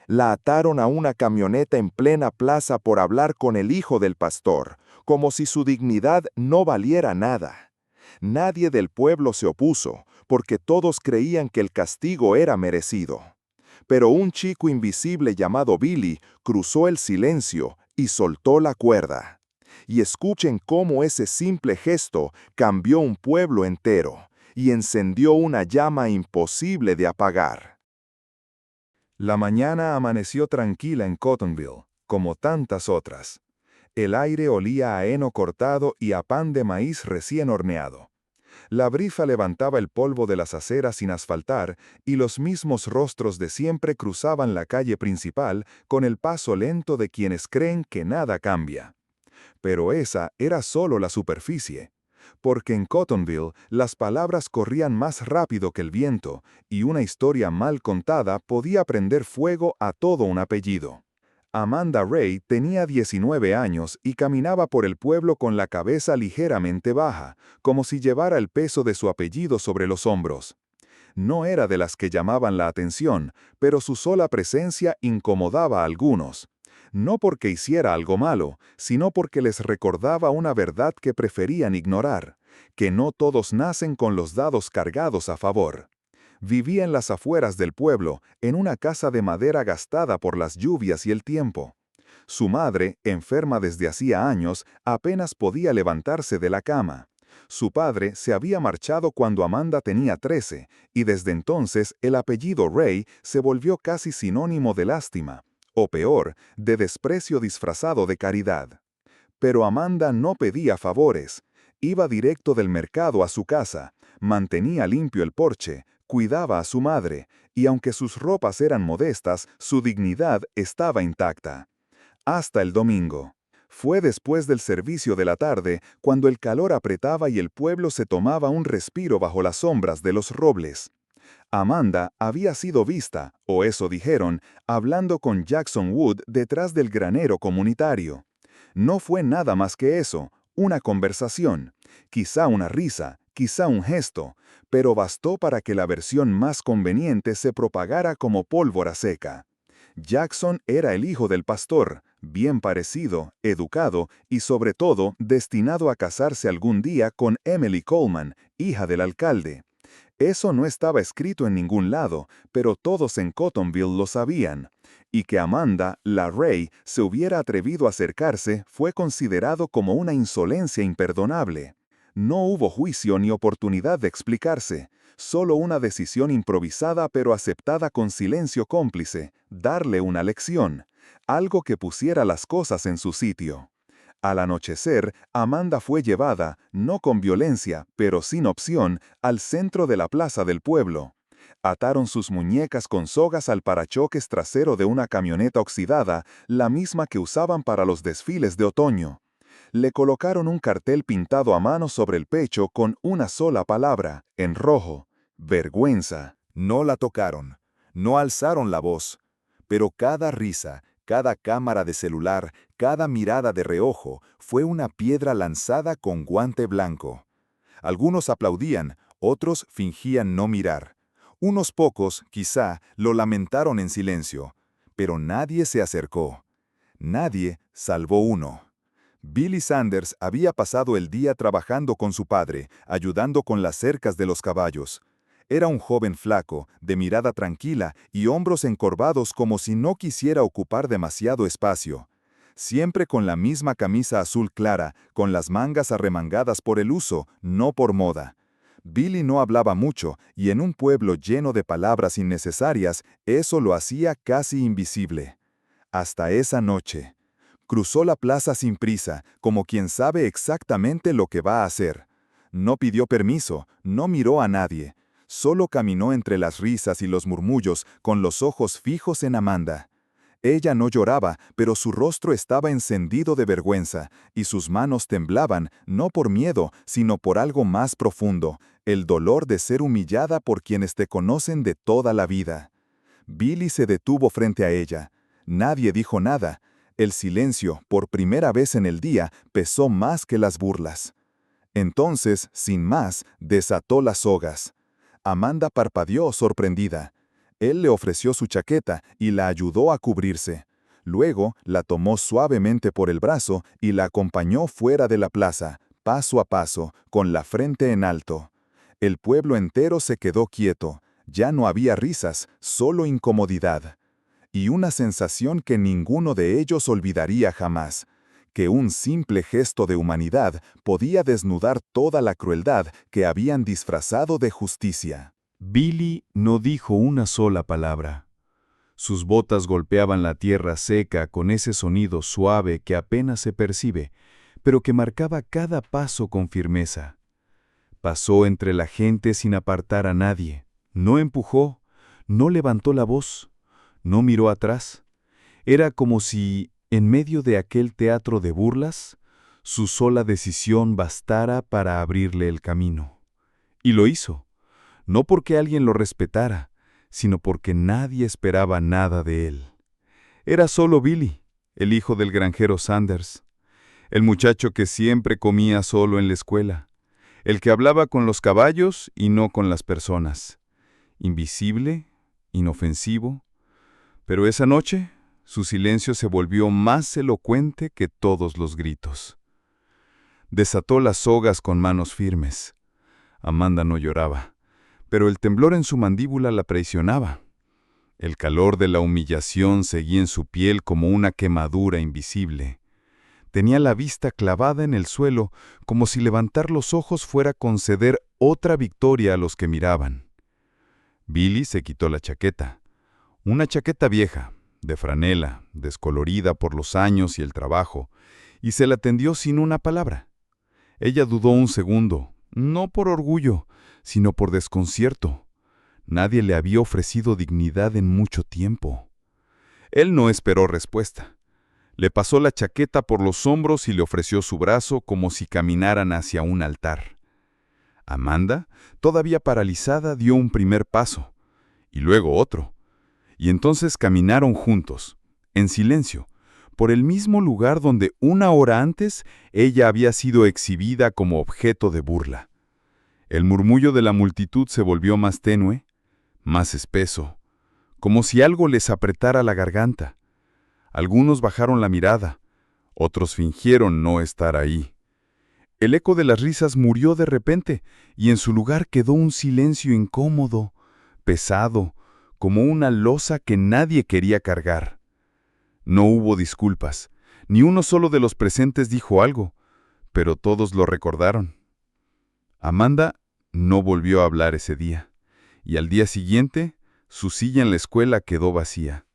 La ataron a una camioneta en plena plaza por hablar con el hijo del pastor, como si su dignidad no valiera nada. Nadie del pueblo se opuso, porque todos creían que el castigo era merecido. Pero un chico invisible llamado Billy cruzó el silencio y soltó la cuerda. Y escuchen cómo ese simple gesto cambió un pueblo entero y encendió una llama imposible de apagar. La mañana amaneció tranquila en Cottonville, como tantas otras. El aire olía a heno cortado y a pan de maíz recién horneado. La brisa levantaba el polvo de las aceras sin asfaltar y los mismos rostros de siempre cruzaban la calle principal con el paso lento de quienes creen que nada cambia. Pero esa era solo la superficie. Porque en Cottonville las palabras corrían más rápido que el viento, y una historia mal contada podía prender fuego a todo un apellido. Amanda Ray tenía 19 años y caminaba por el pueblo con la cabeza ligeramente baja, como si llevara el peso de su apellido sobre los hombros. No era de las que llamaban la atención, pero su sola presencia incomodaba a algunos. No porque hiciera algo malo, sino porque les recordaba una verdad que preferían ignorar, que no todos nacen con los dados cargados a favor. Vivía en las afueras del pueblo, en una casa de madera gastada por las lluvias y el tiempo. Su madre, enferma desde hacía años, apenas podía levantarse de la cama. Su padre se había marchado cuando Amanda tenía 13, y desde entonces el apellido Ray se volvió casi sinónimo de lástima, o peor, de desprecio disfrazado de caridad. Pero Amanda no pedía favores. Iba directo del mercado a su casa, mantenía limpio el porche, cuidaba a su madre, y aunque sus ropas eran modestas, su dignidad estaba intacta. Hasta el domingo. Fue después del servicio de la tarde, cuando el calor apretaba y el pueblo se tomaba un respiro bajo las sombras de los robles. Amanda había sido vista, o eso dijeron, hablando con Jackson Wood detrás del granero comunitario. No fue nada más que eso, una conversación, quizá una risa, quizá un gesto, pero bastó para que la versión más conveniente se propagara como pólvora seca. Jackson era el hijo del pastor, bien parecido, educado y sobre todo destinado a casarse algún día con Emily Coleman, hija del alcalde. Eso no estaba escrito en ningún lado, pero todos en Cottonville lo sabían. Y que Amanda, la Ray, se hubiera atrevido a acercarse fue considerado como una insolencia imperdonable. No hubo juicio ni oportunidad de explicarse, solo una decisión improvisada pero aceptada con silencio cómplice, darle una lección, algo que pusiera las cosas en su sitio. Al anochecer, Amanda fue llevada, no con violencia, pero sin opción, al centro de la plaza del pueblo. Ataron sus muñecas con sogas al parachoques trasero de una camioneta oxidada, la misma que usaban para los desfiles de otoño. Le colocaron un cartel pintado a mano sobre el pecho con una sola palabra, en rojo: vergüenza. No la tocaron, no alzaron la voz, pero cada risa, cada cámara de celular, cada mirada de reojo fue una piedra lanzada con guante blanco. Algunos aplaudían, otros fingían no mirar. Unos pocos, quizá, lo lamentaron en silencio, pero nadie se acercó. Nadie salvo uno. Billy Sanders había pasado el día trabajando con su padre, ayudando con las cercas de los caballos. Era un joven flaco, de mirada tranquila y hombros encorvados como si no quisiera ocupar demasiado espacio. Siempre con la misma camisa azul clara, con las mangas arremangadas por el uso, no por moda. Billy no hablaba mucho, y en un pueblo lleno de palabras innecesarias, eso lo hacía casi invisible. Hasta esa noche. Cruzó la plaza sin prisa, como quien sabe exactamente lo que va a hacer. No pidió permiso, no miró a nadie. Solo caminó entre las risas y los murmullos, con los ojos fijos en Amanda. Ella no lloraba, pero su rostro estaba encendido de vergüenza, y sus manos temblaban, no por miedo, sino por algo más profundo, el dolor de ser humillada por quienes te conocen de toda la vida. Billy se detuvo frente a ella. Nadie dijo nada. El silencio, por primera vez en el día, pesó más que las burlas. Entonces, sin más, desató las sogas. Amanda parpadeó sorprendida. Él le ofreció su chaqueta y la ayudó a cubrirse. Luego la tomó suavemente por el brazo y la acompañó fuera de la plaza, paso a paso, con la frente en alto. El pueblo entero se quedó quieto. Ya no había risas, solo incomodidad. Y una sensación que ninguno de ellos olvidaría jamás, que un simple gesto de humanidad podía desnudar toda la crueldad que habían disfrazado de justicia. Billy no dijo una sola palabra. Sus botas golpeaban la tierra seca con ese sonido suave que apenas se percibe, pero que marcaba cada paso con firmeza. Pasó entre la gente sin apartar a nadie. No empujó, no levantó la voz, no miró atrás. Era como si, en medio de aquel teatro de burlas, su sola decisión bastara para abrirle el camino. Y lo hizo, no porque alguien lo respetara, sino porque nadie esperaba nada de él. Era solo Billy, el hijo del granjero Sanders, el muchacho que siempre comía solo en la escuela, el que hablaba con los caballos y no con las personas. Invisible, inofensivo, pero esa noche su silencio se volvió más elocuente que todos los gritos. Desató las sogas con manos firmes. Amanda no lloraba, pero el temblor en su mandíbula la traicionaba. El calor de la humillación seguía en su piel como una quemadura invisible. Tenía la vista clavada en el suelo, como si levantar los ojos fuera conceder otra victoria a los que miraban. Billy se quitó la chaqueta. Una chaqueta vieja, de franela, descolorida por los años y el trabajo, y se la tendió sin una palabra. Ella dudó un segundo, no por orgullo, sino por desconcierto. Nadie le había ofrecido dignidad en mucho tiempo. Él no esperó respuesta. Le pasó la chaqueta por los hombros y le ofreció su brazo como si caminaran hacia un altar. Amanda, todavía paralizada, dio un primer paso, y luego otro. Y entonces caminaron juntos, en silencio, por el mismo lugar donde una hora antes ella había sido exhibida como objeto de burla. El murmullo de la multitud se volvió más tenue, más espeso, como si algo les apretara la garganta. Algunos bajaron la mirada, otros fingieron no estar ahí. El eco de las risas murió de repente, y en su lugar quedó un silencio incómodo, pesado, como una losa que nadie quería cargar. No hubo disculpas, ni uno solo de los presentes dijo algo, pero todos lo recordaron. Amanda no volvió a hablar ese día, y al día siguiente, su silla en la escuela quedó vacía.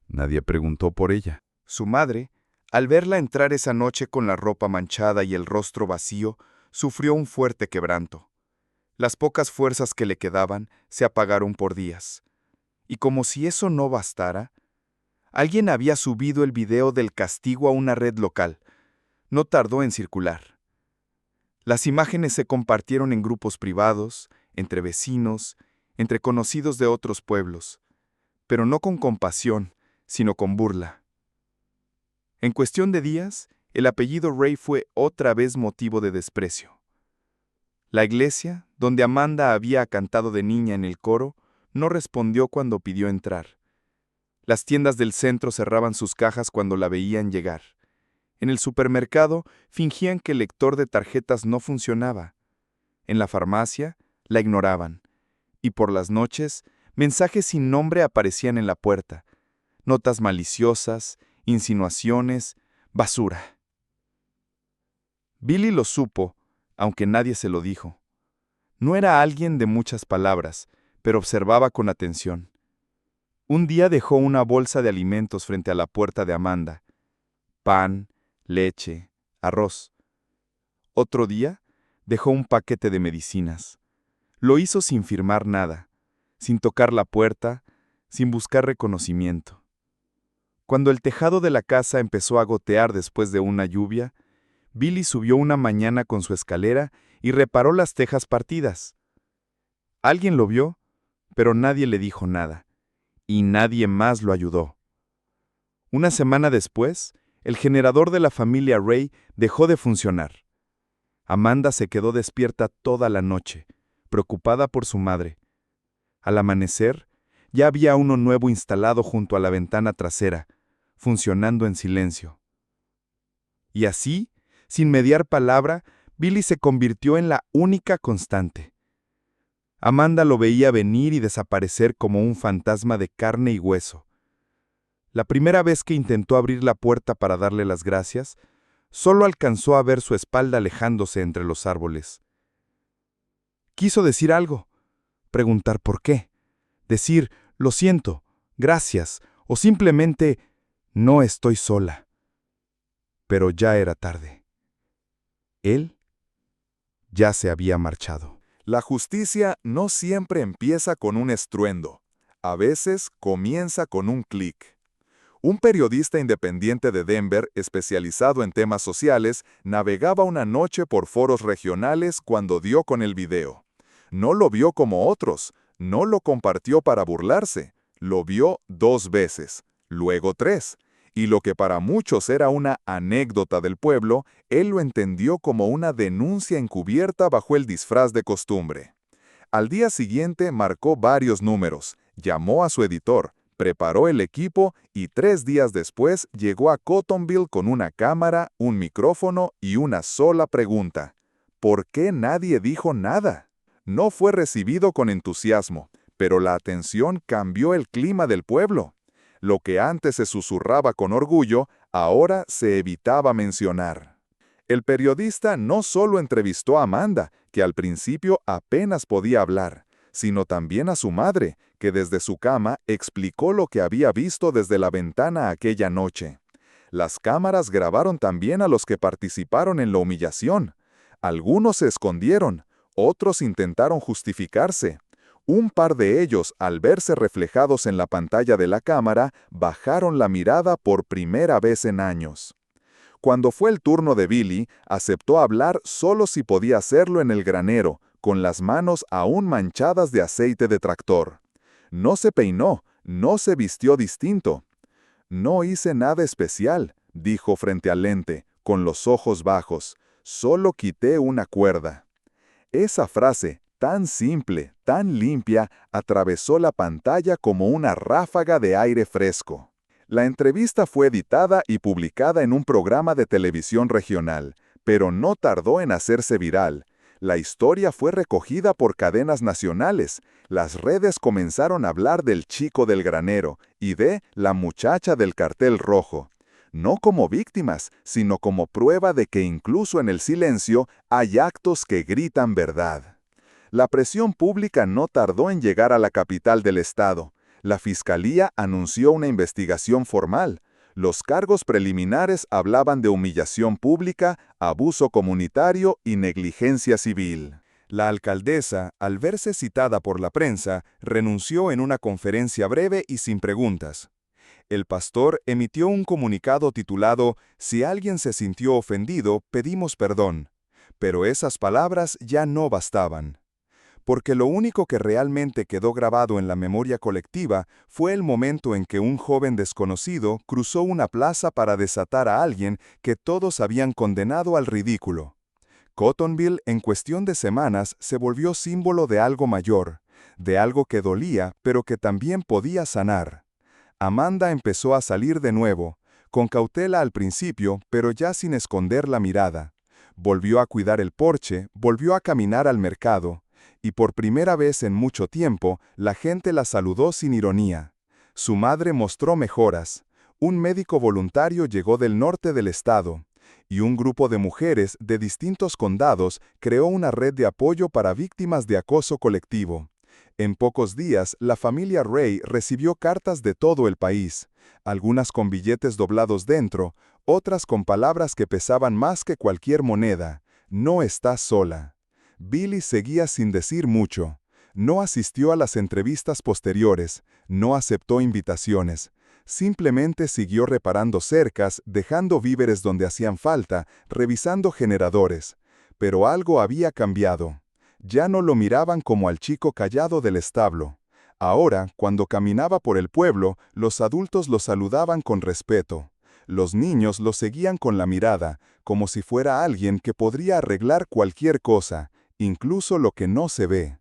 Nadie preguntó por ella. Su madre, al verla entrar esa noche con la ropa manchada y el rostro vacío, sufrió un fuerte quebranto. Las pocas fuerzas que le quedaban se apagaron por días. Y como si eso no bastara, alguien había subido el video del castigo a una red local. No tardó en circular. Las imágenes se compartieron en grupos privados, entre vecinos, entre conocidos de otros pueblos, pero no con compasión, sino con burla. En cuestión de días, el apellido Ray fue otra vez motivo de desprecio. La iglesia, donde Amanda había cantado de niña en el coro, no respondió cuando pidió entrar. Las tiendas del centro cerraban sus cajas cuando la veían llegar. En el supermercado fingían que el lector de tarjetas no funcionaba. En la farmacia la ignoraban. Y por las noches, mensajes sin nombre aparecían en la puerta. Notas maliciosas, insinuaciones, basura. Billy lo supo, aunque nadie se lo dijo. No era alguien de muchas palabras, pero observaba con atención. Un día dejó una bolsa de alimentos frente a la puerta de Amanda. Pan, leche, arroz. Otro día, dejó un paquete de medicinas. Lo hizo sin firmar nada, sin tocar la puerta, sin buscar reconocimiento. Cuando el tejado de la casa empezó a gotear después de una lluvia, Billy subió una mañana con su escalera y reparó las tejas partidas. Alguien lo vio, pero nadie le dijo nada, y nadie más lo ayudó. Una semana después, el generador de la familia Ray dejó de funcionar. Amanda se quedó despierta toda la noche, preocupada por su madre. Al amanecer, Ya había uno nuevo instalado junto a la ventana trasera, funcionando en silencio. Y así, sin mediar palabra, Billy se convirtió en la única constante. Amanda lo veía venir y desaparecer como un fantasma de carne y hueso. La primera vez que intentó abrir la puerta para darle las gracias, solo alcanzó a ver su espalda alejándose entre los árboles. Quiso decir algo, preguntar por qué, decir lo siento, gracias, o simplemente no estoy sola. Pero ya era tarde. Él ya se había marchado. La justicia no siempre empieza con un estruendo. A veces comienza con un clic. Un periodista independiente de Denver, especializado en temas sociales, navegaba una noche por foros regionales cuando dio con el video. No lo vio como otros, no lo compartió para burlarse, lo vio 2 veces, luego 3. Y lo que para muchos era una anécdota del pueblo, él lo entendió como una denuncia encubierta bajo el disfraz de costumbre. Al día siguiente marcó varios números, llamó a su editor, preparó el equipo y 3 días después llegó a Cottonville con una cámara, un micrófono y una sola pregunta. ¿Por qué nadie dijo nada? No fue recibido con entusiasmo, pero la atención cambió el clima del pueblo. Lo que antes se susurraba con orgullo, ahora se evitaba mencionar. El periodista no solo entrevistó a Amanda, que al principio apenas podía hablar, sino también a su madre, que desde su cama explicó lo que había visto desde la ventana aquella noche. Las cámaras grabaron también a los que participaron en la humillación. Algunos se escondieron, otros intentaron justificarse. Un par de ellos, al verse reflejados en la pantalla de la cámara, bajaron la mirada por primera vez en años. Cuando fue el turno de Billy, aceptó hablar solo si podía hacerlo en el granero, con las manos aún manchadas de aceite de tractor. No se peinó, no se vistió distinto. No hice nada especial, dijo frente al lente, con los ojos bajos. Solo quité una cuerda. Esa frase, tan simple, tan limpia, atravesó la pantalla como una ráfaga de aire fresco. La entrevista fue editada y publicada en un programa de televisión regional, pero no tardó en hacerse viral. La historia fue recogida por cadenas nacionales. Las redes comenzaron a hablar del chico del granero y de la muchacha del cartel rojo. No como víctimas, sino como prueba de que incluso en el silencio hay actos que gritan verdad. La presión pública no tardó en llegar a la capital del estado. La fiscalía anunció una investigación formal. Los cargos preliminares hablaban de humillación pública, abuso comunitario y negligencia civil. La alcaldesa, al verse citada por la prensa, renunció en una conferencia breve y sin preguntas. El pastor emitió un comunicado titulado «Si alguien se sintió ofendido, pedimos perdón». Pero esas palabras ya no bastaban. Porque lo único que realmente quedó grabado en la memoria colectiva fue el momento en que un joven desconocido cruzó una plaza para desatar a alguien que todos habían condenado al ridículo. Cottonville, en cuestión de semanas, se volvió símbolo de algo mayor, de algo que dolía, pero que también podía sanar. Amanda empezó a salir de nuevo, con cautela al principio, pero ya sin esconder la mirada. Volvió a cuidar el porche, volvió a caminar al mercado. Y por primera vez en mucho tiempo, la gente la saludó sin ironía. Su madre mostró mejoras. Un médico voluntario llegó del norte del estado, y un grupo de mujeres de distintos condados creó una red de apoyo para víctimas de acoso colectivo. En pocos días, la familia Ray recibió cartas de todo el país, algunas con billetes doblados dentro, otras con palabras que pesaban más que cualquier moneda. No estás sola. Billy seguía sin decir mucho. No asistió a las entrevistas posteriores, no aceptó invitaciones. Simplemente siguió reparando cercas, dejando víveres donde hacían falta, revisando generadores. Pero algo había cambiado. Ya no lo miraban como al chico callado del establo. Ahora, cuando caminaba por el pueblo, los adultos lo saludaban con respeto. Los niños lo seguían con la mirada, como si fuera alguien que podría arreglar cualquier cosa, incluso lo que no se ve.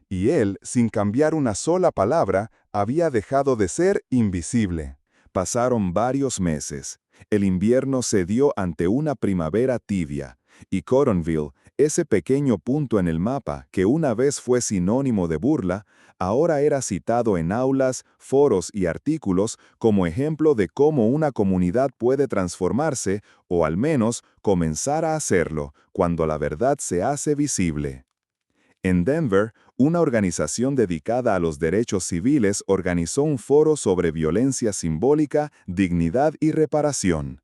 Y él, sin cambiar una sola palabra, había dejado de ser invisible. Pasaron varios meses. El invierno cedió ante una primavera tibia, y Cottonville, ese pequeño punto en el mapa que una vez fue sinónimo de burla, ahora era citado en aulas, foros y artículos como ejemplo de cómo una comunidad puede transformarse, o al menos comenzar a hacerlo, cuando la verdad se hace visible. En Denver, una organización dedicada a los derechos civiles organizó un foro sobre violencia simbólica, dignidad y reparación.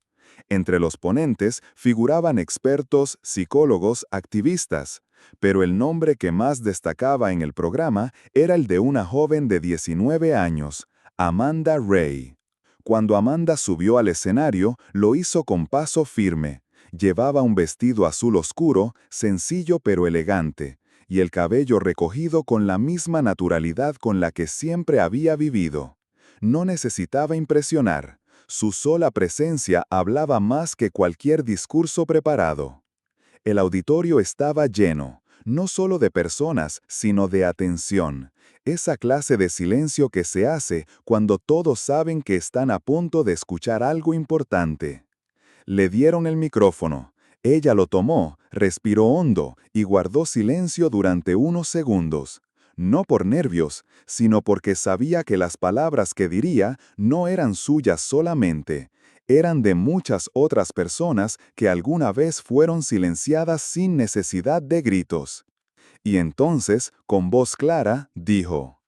Entre los ponentes figuraban expertos, psicólogos, activistas, pero el nombre que más destacaba en el programa era el de una joven de 19 años, Amanda Ray. Cuando Amanda subió al escenario, lo hizo con paso firme. Llevaba un vestido azul oscuro, sencillo pero elegante, y el cabello recogido con la misma naturalidad con la que siempre había vivido. No necesitaba impresionar. Su sola presencia hablaba más que cualquier discurso preparado. El auditorio estaba lleno, no solo de personas, sino de atención. Esa clase de silencio que se hace cuando todos saben que están a punto de escuchar algo importante. Le dieron el micrófono. Ella lo tomó, respiró hondo y guardó silencio durante unos segundos. No por nervios, sino porque sabía que las palabras que diría no eran suyas solamente, eran de muchas otras personas que alguna vez fueron silenciadas sin necesidad de gritos. Y entonces, con voz clara, dijo: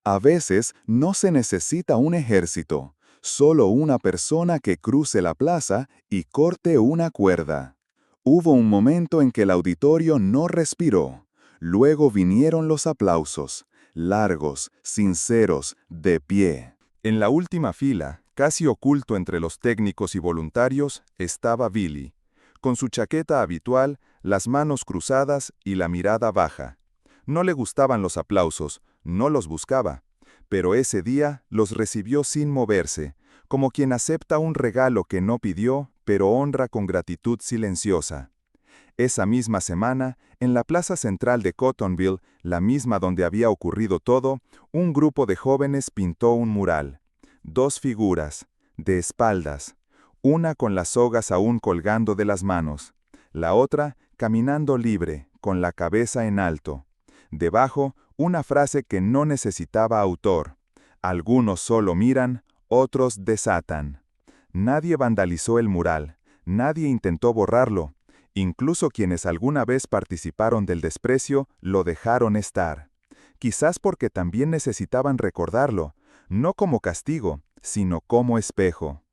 «A veces no se necesita un ejército, solo una persona que cruce la plaza y corte una cuerda». Hubo un momento en que el auditorio no respiró. Luego vinieron los aplausos, largos, sinceros, de pie. En la última fila, casi oculto entre los técnicos y voluntarios, estaba Billy, con su chaqueta habitual, las manos cruzadas y la mirada baja. No le gustaban los aplausos, no los buscaba, pero ese día los recibió sin moverse, como quien acepta un regalo que no pidió, pero honra con gratitud silenciosa. Esa misma semana, en la plaza central de Cottonville, la misma donde había ocurrido todo, un grupo de jóvenes pintó un mural. 2 figuras, de espaldas, una con las sogas aún colgando de las manos, la otra caminando libre, con la cabeza en alto. Debajo, una frase que no necesitaba autor. Algunos solo miran, otros desatan. Nadie vandalizó el mural, nadie intentó borrarlo. Incluso quienes alguna vez participaron del desprecio lo dejaron estar. Quizás porque también necesitaban recordarlo, no como castigo, sino como espejo.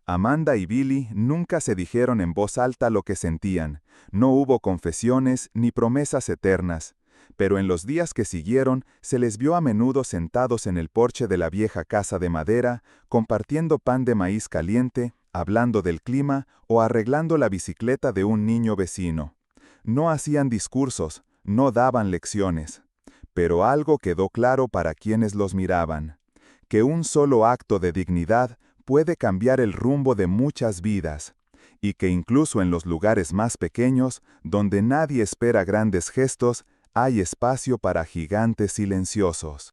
Amanda y Billy nunca se dijeron en voz alta lo que sentían, no hubo confesiones ni promesas eternas, pero en los días que siguieron se les vio a menudo sentados en el porche de la vieja casa de madera, compartiendo pan de maíz caliente, hablando del clima o arreglando la bicicleta de un niño vecino. No hacían discursos, no daban lecciones. Pero algo quedó claro para quienes los miraban: que un solo acto de dignidad puede cambiar el rumbo de muchas vidas, y que incluso en los lugares más pequeños, donde nadie espera grandes gestos, hay espacio para gigantes silenciosos.